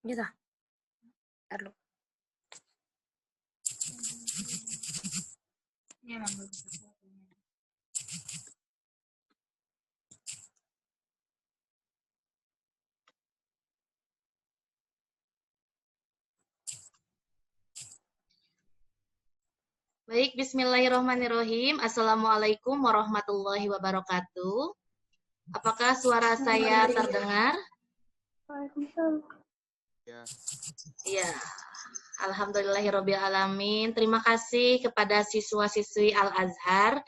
Gitu. Lalu. Baik, bismillahirrahmanirrahim. Assalamualaikum warahmatullahi wabarakatuh. Apakah suara saya terdengar? Waalaikumsalam. Ya. Iya. Alhamdulillahirrabbilalamin. Terima kasih kepada siswa-siswi Al-Azhar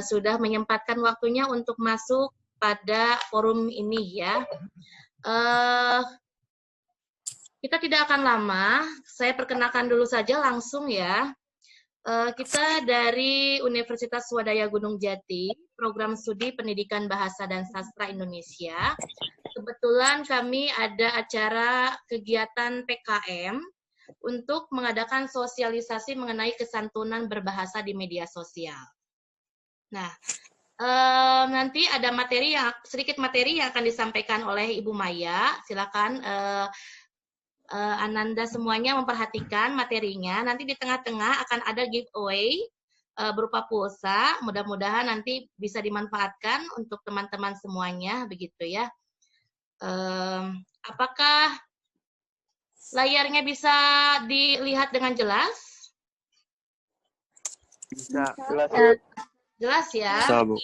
sudah menyempatkan waktunya untuk masuk pada forum ini ya. Kita tidak akan lama, saya perkenalkan dulu saja langsung ya. Kita dari Universitas Swadaya Gunung Jati, Program Studi Pendidikan Bahasa dan Sastra Indonesia. Kebetulan kami ada acara kegiatan PKM untuk mengadakan sosialisasi mengenai kesantunan berbahasa di media sosial. Nah, nanti ada sedikit materi yang akan disampaikan oleh Ibu Maya. Silakan Ananda semuanya memperhatikan materinya. Nanti di tengah-tengah akan ada giveaway berupa pulsa. Mudah-mudahan nanti bisa dimanfaatkan untuk teman-teman semuanya, begitu ya. Apakah layarnya bisa dilihat dengan jelas? Bisa. Jelas ya. Bisa, Bu.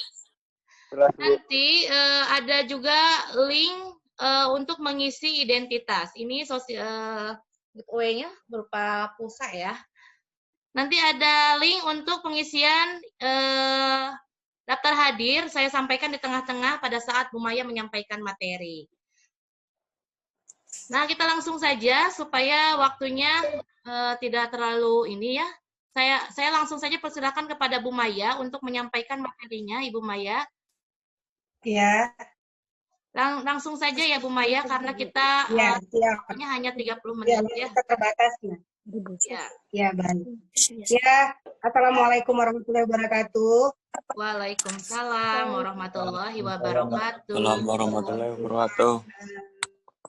Jelas, Bu. Nanti ada juga link untuk mengisi identitas. Ini giveaway-nya berupa pulsa ya. Nanti ada link untuk pengisian daftar hadir. Saya sampaikan di tengah-tengah pada saat Bu Maya menyampaikan materi. Nah, kita langsung saja supaya waktunya tidak terlalu ini ya. Saya langsung saja persilakan kepada Bu Maya untuk menyampaikan materinya, Ibu Maya. Ya. Langsung saja ya Bu Maya, karena kita waktunya hanya 30 menit ya. Kita terbatas ya. Ya. Ya, baik. Ya, Assalamualaikum warahmatullahi wabarakatuh. Waalaikumsalam warahmatullahi wabarakatuh. Assalamualaikum warahmatullahi wabarakatuh.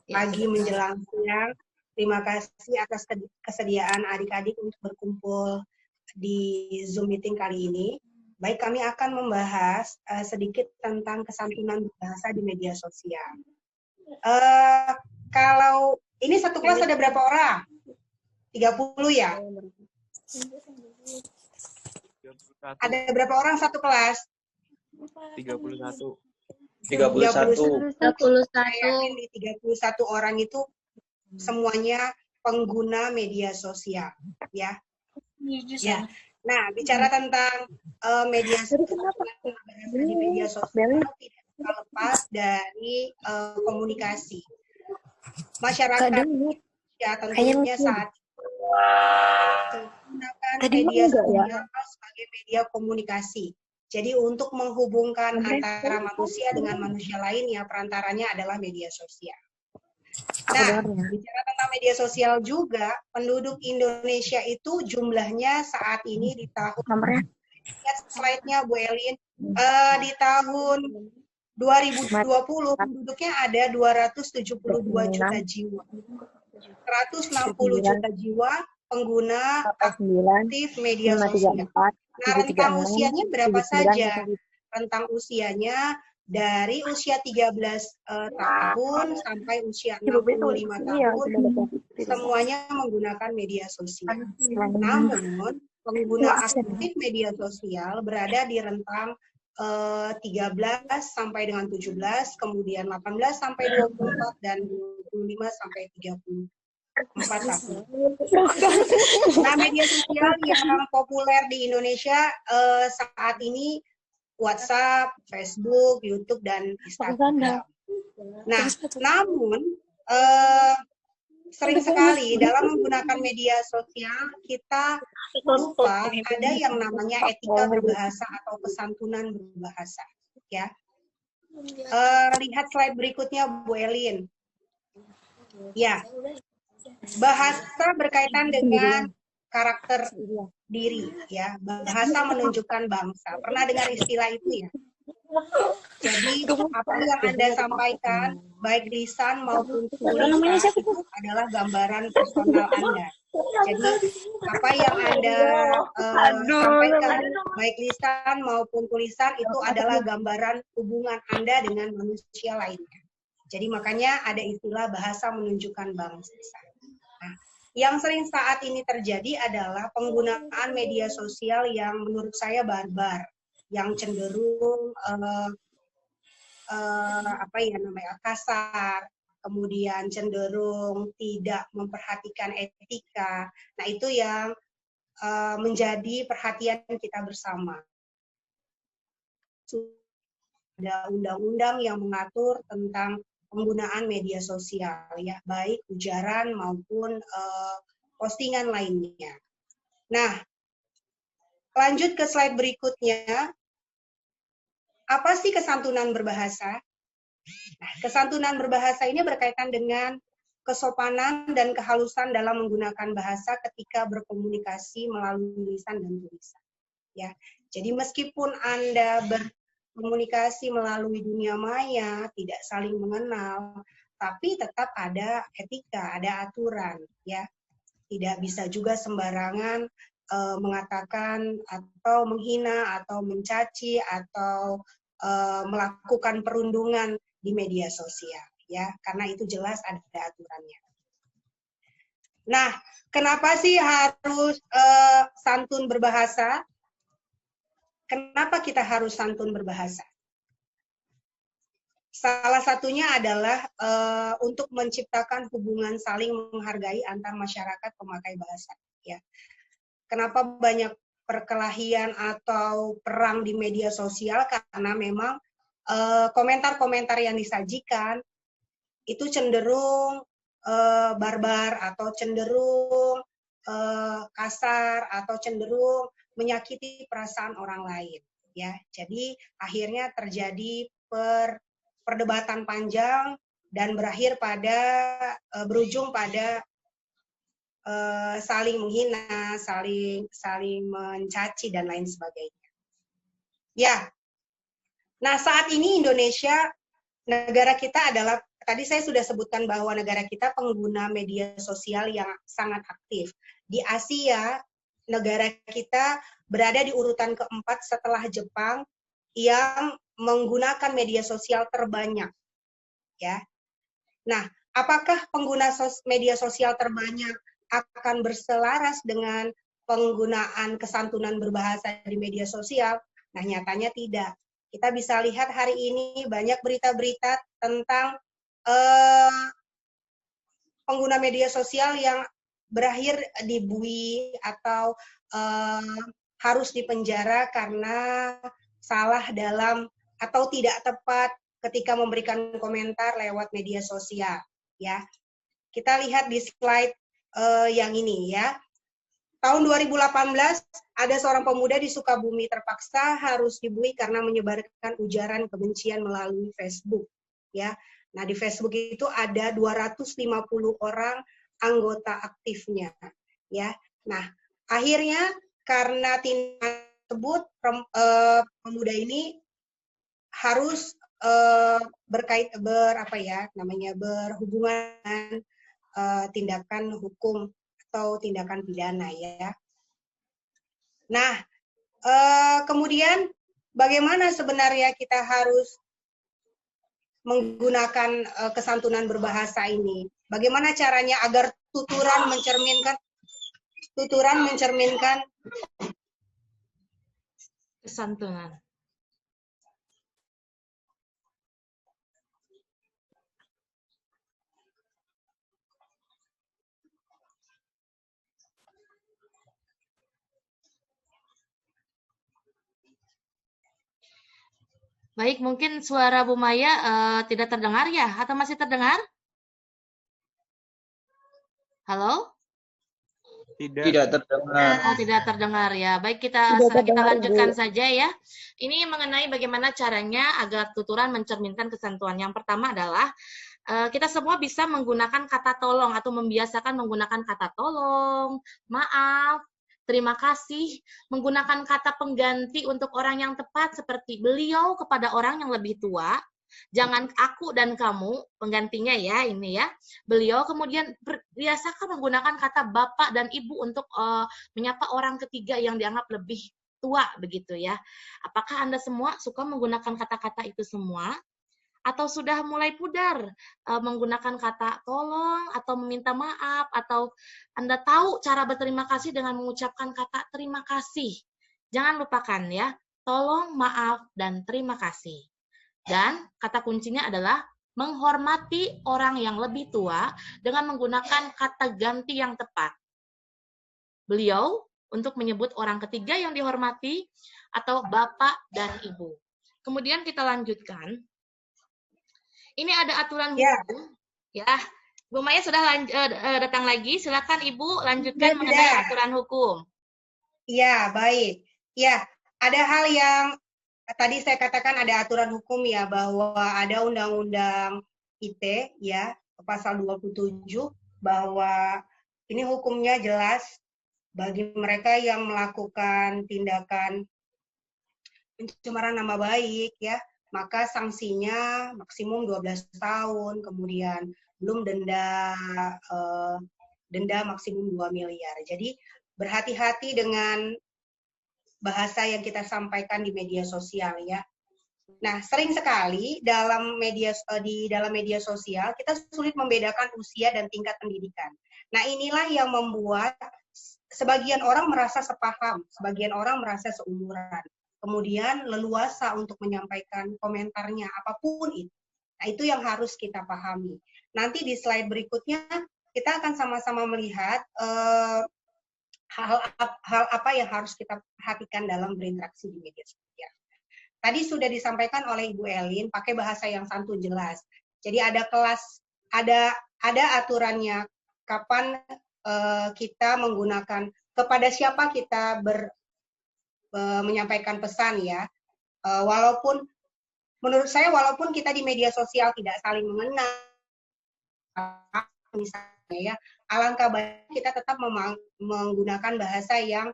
Pagi menjelang siang, terima kasih atas kesediaan adik-adik untuk berkumpul di Zoom meeting kali ini. Baik, kami akan membahas sedikit tentang kesantunan berbahasa di media sosial. Kalau ini satu kelas ada berapa orang? 30 ya? Ada berapa orang satu kelas? 31. 31. Saya yakin di 31 orang itu semuanya pengguna media sosial, ya. Ya. Nah, bicara tentang media sosial, di media sosial tidak lepas dari komunikasi. Masyarakat ya tentunya saat menggunakan media sosial sebagai media komunikasi. Jadi untuk menghubungkan antara manusia dengan manusia lain ya perantaranya adalah media sosial. Nah, bicara tentang media sosial juga, penduduk Indonesia itu jumlahnya saat ini di tahun, lihat slide-nya Bu Elin, di tahun 2020 penduduknya ada 272 juta jiwa. 160 juta jiwa pengguna aktif media sosial. Nah, rentang usianya berapa saja? Rentang usianya dari usia 13 tahun sampai usia 65 tahun, semuanya menggunakan media sosial. Namun, pengguna aktif media sosial berada di rentang 13 sampai dengan 17, kemudian 18 sampai 24, dan 25 sampai 34 tahun. Nah, media sosial yang populer di Indonesia saat ini WhatsApp, Facebook, YouTube, dan Instagram. Nah, namun sering sekali dalam menggunakan media sosial kita lupa ada yang namanya etika berbahasa atau kesantunan berbahasa. Ya, lihat slide berikutnya, Bu Elin. Ya, bahasa berkaitan dengan karakter diri, ya. Bahasa menunjukkan bangsa. Pernah dengar istilah itu ya? Jadi apa yang Anda sampaikan, baik lisan maupun tulisan itu adalah gambaran personal Anda. Jadi apa yang Anda sampaikan, baik lisan maupun tulisan itu adalah gambaran hubungan Anda dengan manusia lainnya. Jadi makanya ada istilah bahasa menunjukkan bangsa. Nah, yang sering saat ini terjadi adalah penggunaan media sosial yang menurut saya barbar, yang cenderung kasar, kemudian cenderung tidak memperhatikan etika. Nah, itu yang menjadi perhatian kita bersama. Ada undang-undang yang mengatur tentang penggunaan media sosial, ya, baik ujaran maupun postingan lainnya. Nah, lanjut ke slide berikutnya. Apa sih kesantunan berbahasa? Nah, kesantunan berbahasa ini berkaitan dengan kesopanan dan kehalusan dalam menggunakan bahasa ketika berkomunikasi melalui lisan dan tulisan. Ya, jadi meskipun Anda berkomunikasi melalui dunia maya, tidak saling mengenal, tapi tetap ada etika, ada aturan. Ya, tidak bisa juga sembarangan mengatakan atau menghina atau mencaci atau melakukan perundungan di media sosial, ya, karena itu jelas ada aturannya. Nah, kenapa sih harus santun berbahasa? Kenapa kita harus santun berbahasa? Salah satunya adalah untuk menciptakan hubungan saling menghargai antar masyarakat pemakai bahasa. Ya. Kenapa banyak perkelahian atau perang di media sosial? Karena memang komentar-komentar yang disajikan itu cenderung barbar atau cenderung kasar atau cenderung menyakiti perasaan orang lain. Ya, jadi akhirnya terjadi perdebatan panjang dan berujung pada saling menghina, saling mencaci dan lain sebagainya. Ya. Nah, saat ini Indonesia, negara kita adalah, tadi saya sudah sebutkan bahwa negara kita pengguna media sosial yang sangat aktif. Di Asia, negara kita berada di urutan keempat setelah Jepang yang menggunakan media sosial terbanyak. Ya. Nah, apakah pengguna media sosial terbanyak akan berselaras dengan penggunaan kesantunan berbahasa di media sosial? Nah, nyatanya tidak. Kita bisa lihat hari ini banyak berita-berita tentang pengguna media sosial yang berakhir dibui atau harus dipenjara karena salah dalam atau tidak tepat ketika memberikan komentar lewat media sosial. Ya, kita lihat di slide yang ini ya. Tahun 2018 ada seorang pemuda di Sukabumi terpaksa harus dibui karena menyebarkan ujaran kebencian melalui Facebook. Ya, nah di Facebook itu ada 250 orang anggota aktifnya. Ya, nah akhirnya karena tindakan tersebut pemuda ini harus berhubungan tindakan hukum atau tindakan pidana ya. Nah, kemudian bagaimana sebenarnya kita harus menggunakan kesantunan berbahasa ini? Bagaimana caranya agar tuturan mencerminkan kesantunan? Baik, mungkin suara Bu Maya tidak terdengar ya? Atau masih terdengar? Halo? Tidak terdengar. Oh, tidak terdengar ya. Baik, kita lanjutkan saja ya. Ini mengenai bagaimana caranya agar tuturan mencerminkan kesantunan. Yang pertama adalah kita semua bisa menggunakan kata tolong atau membiasakan menggunakan kata tolong, maaf, terima kasih, menggunakan kata pengganti untuk orang yang tepat seperti beliau kepada orang yang lebih tua, Jangan aku dan kamu, penggantinya ya ini ya. Beliau kemudian biasakan menggunakan kata bapak dan ibu untuk menyapa orang ketiga yang dianggap lebih tua begitu ya. Apakah Anda semua suka menggunakan kata-kata itu semua? Atau sudah mulai pudar menggunakan kata tolong atau meminta maaf, atau Anda tahu cara berterima kasih dengan mengucapkan kata terima kasih. Jangan lupakan ya, tolong, maaf, dan terima kasih. Dan kata kuncinya adalah menghormati orang yang lebih tua dengan menggunakan kata ganti yang tepat. Beliau untuk menyebut orang ketiga yang dihormati atau bapak dan ibu. Kemudian kita lanjutkan. Ini ada aturan hukum, ya. Bu Maya sudah datang lagi. Silakan Ibu lanjutkan mengenai aturan hukum. Iya, baik. Ya, ada hal yang tadi saya katakan ada aturan hukum ya, bahwa ada Undang-Undang ITE ya, pasal 27, bahwa ini hukumnya jelas bagi mereka yang melakukan tindakan pencemaran nama baik ya, maka sanksinya maksimum 12 tahun, kemudian belum denda maksimum 2 miliar. Jadi berhati-hati dengan bahasa yang kita sampaikan di media sosial ya. Nah, sering sekali dalam media sosial kita sulit membedakan usia dan tingkat pendidikan. Nah, inilah yang membuat sebagian orang merasa sepaham, sebagian orang merasa seumuran. Kemudian leluasa untuk menyampaikan komentarnya apapun itu. Nah, itu yang harus kita pahami. Nanti di slide berikutnya kita akan sama-sama melihat hal apa yang harus kita perhatikan dalam berinteraksi di media sosial. Tadi sudah disampaikan oleh Ibu Elin, pakai bahasa yang santun jelas. Jadi ada kelas, ada aturannya kapan kita menggunakan, kepada siapa kita menyampaikan pesan ya. Walaupun menurut saya walaupun kita di media sosial tidak saling mengenal, misalnya ya, alangkah baik kita tetap menggunakan bahasa yang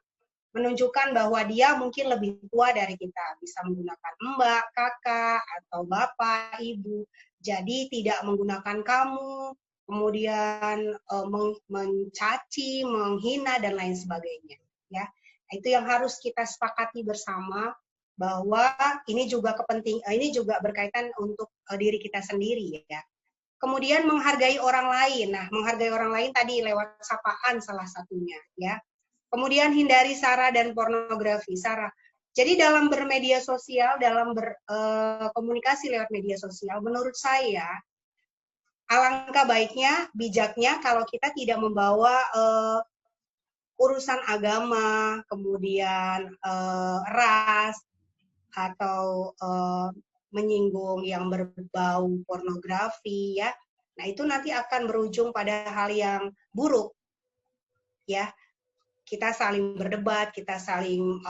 menunjukkan bahwa dia mungkin lebih tua dari kita, bisa menggunakan mbak, kakak, atau bapak, ibu. Jadi tidak menggunakan kamu, kemudian mencaci, menghina dan lain sebagainya. Ya, itu yang harus kita sepakati bersama, bahwa ini juga berkaitan untuk diri kita sendiri ya. Kemudian menghargai orang lain. Nah, menghargai orang lain tadi lewat sapaan salah satunya ya. Kemudian hindari sara dan pornografi. Sara. Jadi dalam bermedia sosial, dalam berkomunikasi lewat media sosial, menurut saya alangkah baiknya, bijaknya kalau kita tidak membawa urusan agama, kemudian ras, atau menyinggung yang berbau pornografi ya. Nah, itu nanti akan berujung pada hal yang buruk ya. Kita saling berdebat, kita saling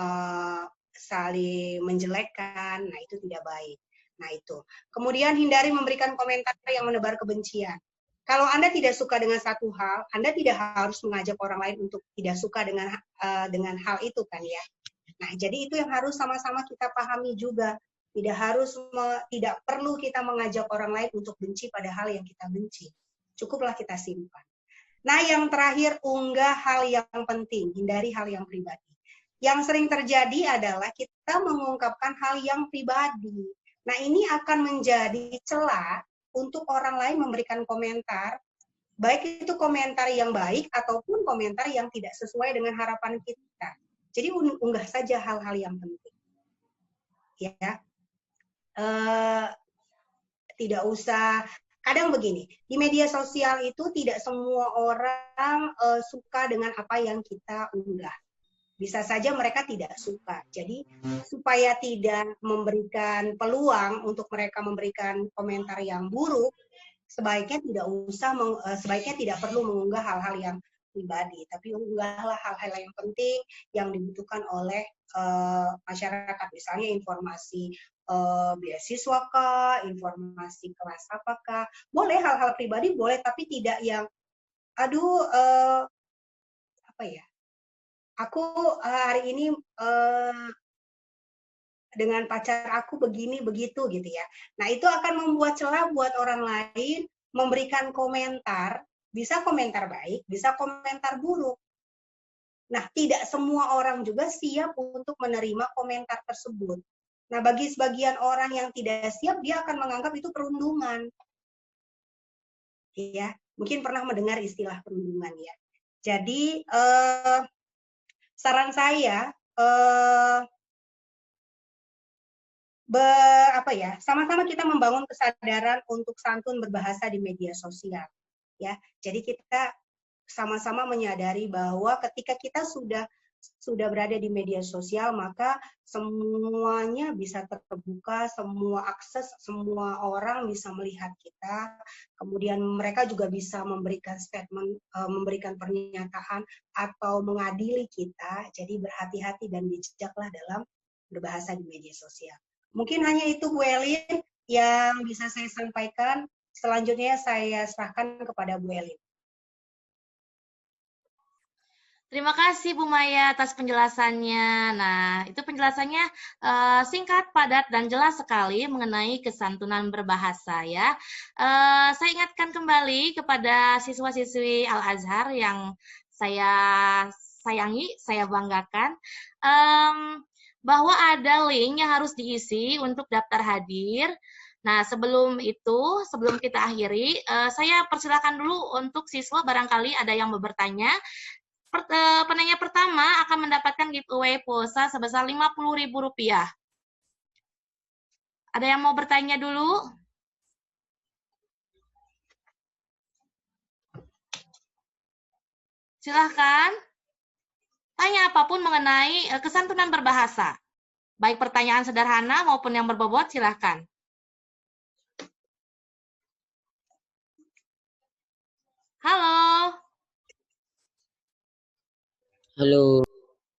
menjelekkan. Nah, itu tidak baik. Nah, itu. Kemudian hindari memberikan komentar yang menebar kebencian. Kalau Anda tidak suka dengan satu hal, Anda tidak harus mengajak orang lain untuk tidak suka dengan hal itu kan ya. Nah, jadi itu yang harus sama-sama kita pahami juga. Tidak perlu kita mengajak orang lain untuk benci pada hal yang kita benci. Cukuplah kita simpan. Nah, yang terakhir, unggah hal yang penting, hindari hal yang pribadi. Yang sering terjadi adalah kita mengungkapkan hal yang pribadi. Nah, ini akan menjadi celah untuk orang lain memberikan komentar, baik itu komentar yang baik ataupun komentar yang tidak sesuai dengan harapan kita. Jadi unggah saja hal-hal yang penting. Ya. Tidak usah, kadang begini, di media sosial itu tidak semua orang suka dengan apa yang kita unggah. Bisa saja mereka tidak suka. Jadi supaya tidak memberikan peluang untuk mereka memberikan komentar yang buruk, sebaiknya tidak perlu mengunggah hal-hal yang pribadi, tapi unggahlah hal-hal yang penting yang dibutuhkan oleh masyarakat, misalnya informasi beasiswa kah, informasi kelas apakah, boleh hal-hal pribadi boleh, tapi tidak yang apa ya, aku hari ini dengan pacar aku begini begitu gitu ya. Nah, itu akan membuat celah buat orang lain memberikan komentar, bisa komentar baik, bisa komentar buruk. Nah, tidak semua orang juga siap untuk menerima komentar tersebut. Nah, bagi sebagian orang yang tidak siap, dia akan menganggap itu perundungan. Ya, mungkin pernah mendengar istilah perundungan ya. Jadi, saran saya sama-sama kita membangun kesadaran untuk santun berbahasa di media sosial ya. Jadi kita sama-sama menyadari bahwa ketika kita sudah berada di media sosial, maka semuanya bisa terbuka, semua akses, semua orang bisa melihat kita, kemudian mereka juga bisa memberikan statement, memberikan pernyataan atau mengadili kita. Jadi berhati-hati dan bijaklah dalam berbahasa di media sosial. Mungkin hanya itu Bu Elin yang bisa saya sampaikan. Selanjutnya saya serahkan kepada Bu Elin. Terima kasih Bu Maya atas penjelasannya. Nah, itu penjelasannya singkat, padat, dan jelas sekali mengenai kesantunan berbahasa ya. Saya ingatkan kembali kepada siswa-siswi Al-Azhar yang saya sayangi, saya banggakan, bahwa ada link yang harus diisi untuk daftar hadir. Nah, sebelum itu, sebelum kita akhiri, saya persilakan dulu untuk siswa barangkali ada yang mau bertanya. Penanya pertama akan mendapatkan giveaway pulsa sebesar Rp50.000. Ada yang mau bertanya dulu? Silahkan. Tanya apapun mengenai kesantunan berbahasa. Baik pertanyaan sederhana maupun yang berbobot, silahkan. Halo. Halo.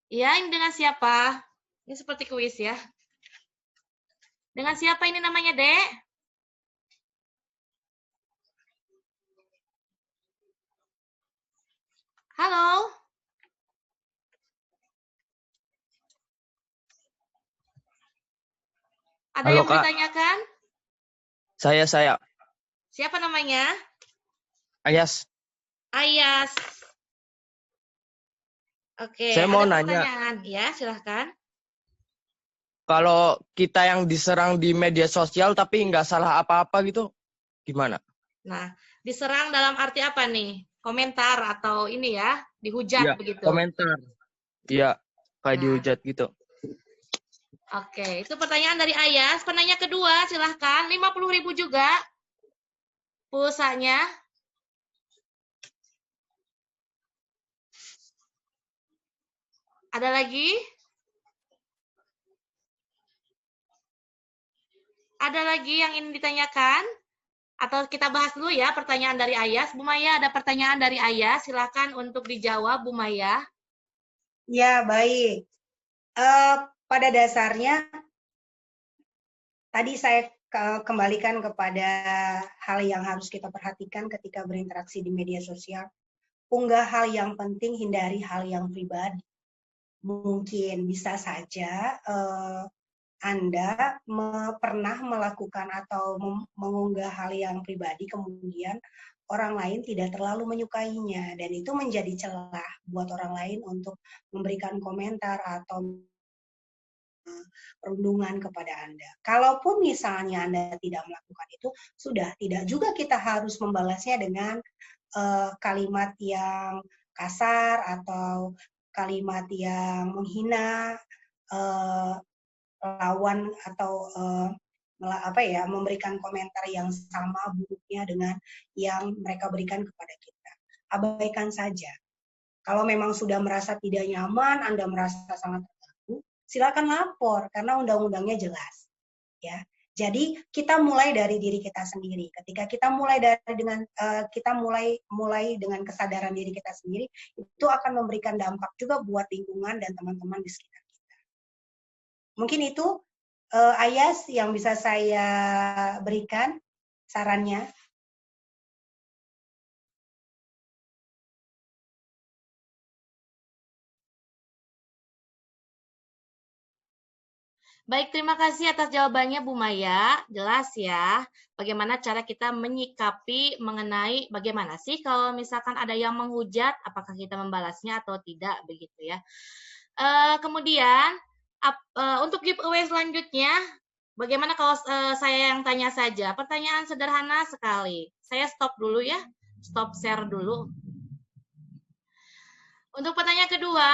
Iya, ini dengan siapa? Ini seperti kuis ya. Dengan siapa ini namanya, Dek? Halo. Ada Halo, yang mau Kak. ditanyakan? Saya. Siapa namanya? Ayas. Ayas. Oke, Saya mau ada nanya. pertanyaan. Ya, silahkan. Kalau kita yang diserang di media sosial tapi nggak salah apa-apa gitu, gimana? Nah, diserang dalam arti apa nih? Komentar atau ini ya, dihujat Iya, begitu. komentar. Iya, kayak Nah. dihujat gitu. Oke, itu pertanyaan dari Ayas. Penanya kedua, silahkan. 50.000 juga pulsanya. Ada lagi? Ada lagi yang ingin ditanyakan? Atau kita bahas dulu ya pertanyaan dari Ayas. Bu Maya, ada pertanyaan dari Ayas. Silakan untuk dijawab, Bu Maya. Ya, baik. Pada dasarnya, tadi saya kembalikan kepada hal yang harus kita perhatikan ketika berinteraksi di media sosial. Unggah hal yang penting, hindari hal yang pribadi. Mungkin bisa saja Anda pernah melakukan atau mengunggah hal yang pribadi, kemudian orang lain tidak terlalu menyukainya, dan itu menjadi celah buat orang lain untuk memberikan komentar atau perundungan kepada Anda. Kalaupun misalnya Anda tidak melakukan itu, sudah tidak juga kita harus membalasnya dengan kalimat yang kasar atau kalimat yang menghina lawan atau memberikan komentar yang sama buruknya dengan yang mereka berikan kepada kita. Abaikan saja. Kalau memang sudah merasa tidak nyaman, Anda merasa sangat terganggu, silakan lapor karena undang-undangnya jelas. Ya. Jadi kita mulai dari diri kita sendiri. Ketika kita mulai dengan kesadaran diri kita sendiri, itu akan memberikan dampak juga buat lingkungan dan teman-teman di sekitar kita. Mungkin itu Ayas yang bisa saya berikan sarannya. Baik, terima kasih atas jawabannya Bu Maya. Jelas ya, bagaimana cara kita menyikapi mengenai bagaimana sih kalau misalkan ada yang menghujat, apakah kita membalasnya atau tidak, begitu ya. Kemudian, untuk giveaway selanjutnya, bagaimana kalau saya yang tanya saja? Pertanyaan sederhana sekali. Saya stop dulu ya, stop share dulu. Untuk pertanyaan kedua,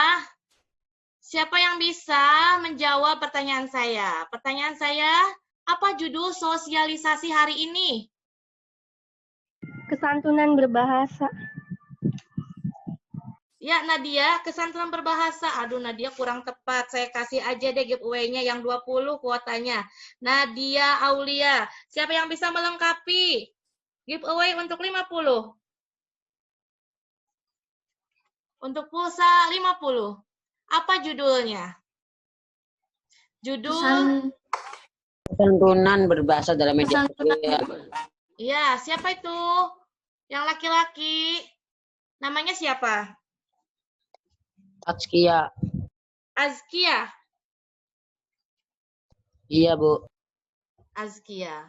siapa yang bisa menjawab pertanyaan saya? Pertanyaan saya, apa judul sosialisasi hari ini? Kesantunan berbahasa. Ya, Nadia, kesantunan berbahasa. Aduh, Nadia kurang tepat. Saya kasih aja deh giveaway-nya yang 20 kuotanya. Nadia Aulia. Siapa yang bisa melengkapi? Giveaway untuk 50. Untuk pulsa 50. Apa judulnya? Judul Kesantunan berbahasa dalam media sosial. Iya, siapa itu? Yang laki-laki. Namanya siapa? Azkia. Azkia. Iya, Bu. Azkia.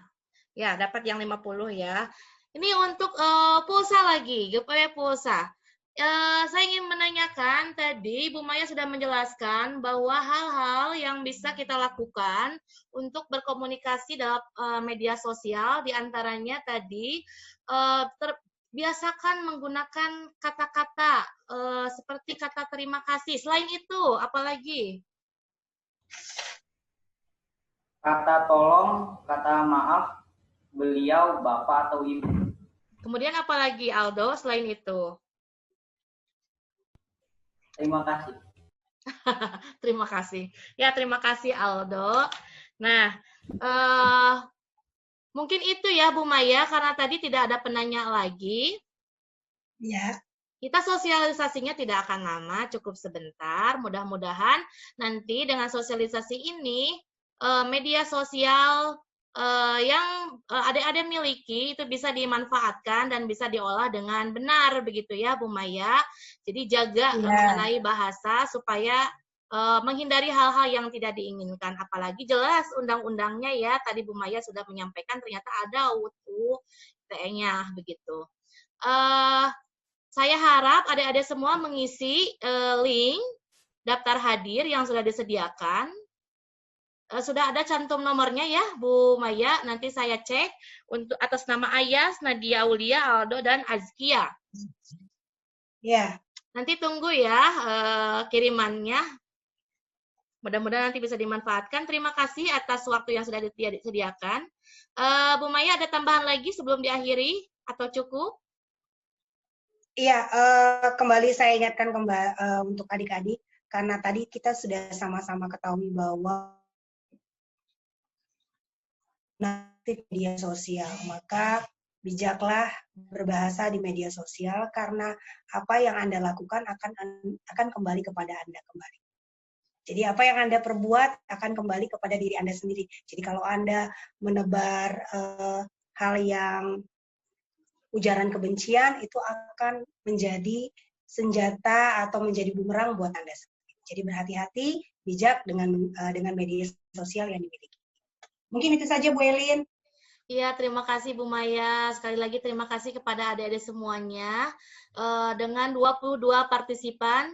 Ya, dapat yang 50 ya. Ini untuk pulsa lagi, giveaway pulsa. Saya ingin menanyakan tadi Bu Maya sudah menjelaskan bahwa hal-hal yang bisa kita lakukan untuk berkomunikasi dalam media sosial, diantaranya tadi biasakan menggunakan kata-kata seperti kata terima kasih. Selain itu, apalagi? Kata tolong, kata maaf, beliau, bapak atau ibu. Kemudian apalagi Aldo selain itu? Terima kasih. Terima kasih. Ya, terima kasih Aldo. Nah, mungkin itu ya Bu Maya, karena tadi tidak ada penanya lagi. Ya. Kita sosialisasinya tidak akan lama, cukup sebentar. Mudah-mudahan nanti dengan sosialisasi ini, media sosial yang adik-adik miliki itu bisa dimanfaatkan dan bisa diolah dengan benar, begitu ya Bu Maya. Jadi jaga mengenai bahasa supaya menghindari hal-hal yang tidak diinginkan. Apalagi jelas undang-undangnya ya, tadi Bu Maya sudah menyampaikan ternyata ada UU ITE-nya begitu. Saya harap adik-adik semua mengisi link daftar hadir yang sudah disediakan. Sudah ada cantum nomornya ya Bu Maya, nanti saya cek untuk atas nama Ayas, Nadia Aulia, Aldo, dan Azkia. Ya. Nanti tunggu ya kirimannya. Mudah-mudahan nanti bisa dimanfaatkan. Terima kasih atas waktu yang sudah disediakan. Bu Maya, ada tambahan lagi sebelum diakhiri atau cukup? Iya, kembali saya ingatkan untuk adik-adik, karena tadi kita sudah sama-sama ketahui bahwa media sosial, maka bijaklah berbahasa di media sosial, karena apa yang Anda lakukan akan kembali kepada Anda kembali. Jadi apa yang Anda perbuat akan kembali kepada diri Anda sendiri. Jadi kalau Anda menebar hal yang ujaran kebencian, itu akan menjadi senjata atau menjadi bumerang buat Anda sendiri. Jadi berhati-hati, bijak dengan media sosial yang dimiliki. Mungkin itu saja Bu Elin. Iya, terima kasih Bu Maya. Sekali lagi terima kasih kepada adik-adik semuanya. Dengan 22 partisipan,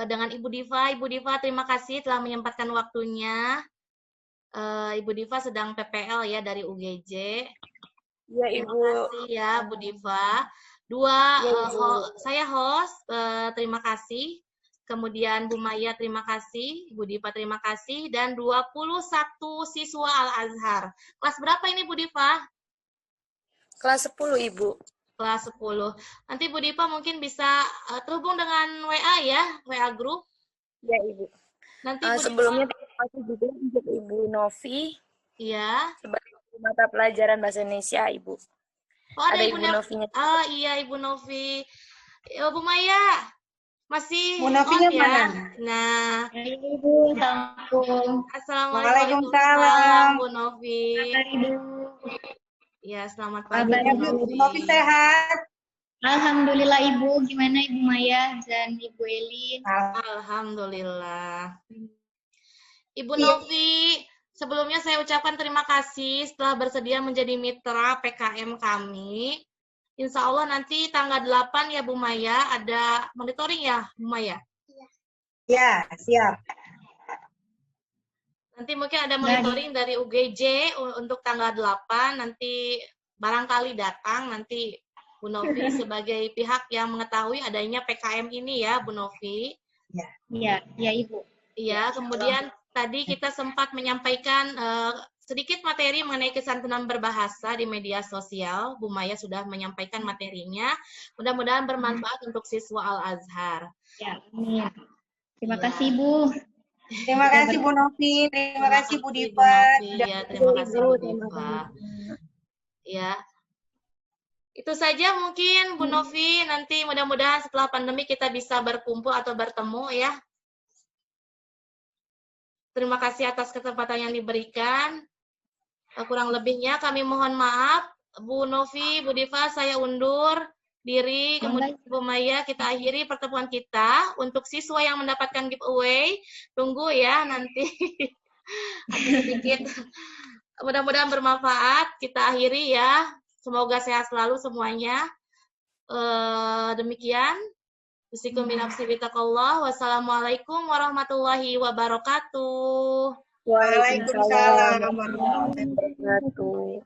dengan Ibu Diva. Ibu Diva, terima kasih telah menyempatkan waktunya. Ibu Diva sedang PPL ya dari UGJ. Ya, Ibu. Terima kasih ya Bu Diva. Saya host, terima kasih. Kemudian Bu Maya terima kasih, Bu Diva terima kasih, dan 21 siswa Al-Azhar. Kelas berapa ini Bu Diva? Kelas 10, Ibu. Kelas 10. Nanti Bu Diva mungkin bisa terhubung dengan WA ya, WA grup. Ya, Ibu. Nanti sebelumnya terima kasih juga untuk Ibu Novi. Iya. Sebagai mata pelajaran bahasa Indonesia, Ibu. Oh, ada Ibu Novi. Oh iya, Ibu Novi. Bu Maya. Masih Bu Novinya ya? mana? Nah. Ibu, Assalamualaikum. Assalamualaikum Bu Novi. Ya, selamat pagi Bu Novi sehat? Alhamdulillah Ibu, gimana Ibu Maya dan Ibu Elin? Alhamdulillah. Ibu Novi, Sebelumnya saya ucapkan terima kasih setelah bersedia menjadi mitra PKM kami. Insya Allah nanti tanggal 8 ya Bu Maya, ada monitoring ya Bu Maya? Ya, siap. Nanti mungkin ada monitoring dari UGJ untuk tanggal 8, nanti barangkali datang, nanti Bu Novi sebagai pihak yang mengetahui adanya PKM ini ya Bu Novi. Iya, iya Ibu. Iya, kemudian tadi kita sempat menyampaikan sedikit materi mengenai kesantunan berbahasa di media sosial. Bu Maya sudah menyampaikan materinya. Mudah-mudahan bermanfaat untuk siswa Al-Azhar. Ya, amin. Terima kasih Ibu. Terima kasih Bu Novi, terima kasih Bu Diva. Ya, terima kasih Bu Diva. Ya. Itu saja mungkin Bu Novi, nanti mudah-mudahan setelah pandemi kita bisa berkumpul atau bertemu ya. Terima kasih atas kesempatan yang diberikan. Kurang lebihnya kami mohon maaf. Bu Novi, Bu Diva, saya undur diri, kemudian Bu Maya, kita akhiri pertemuan kita. Untuk siswa yang mendapatkan giveaway, tunggu ya nanti. Sedikit. Mudah-mudahan bermanfaat. Kita akhiri ya. Semoga sehat selalu semuanya. Demikian. Wassalamualaikum warahmatullahi wabarakatuh. Waalaikumsalam warahmatullahi wabarakatuh.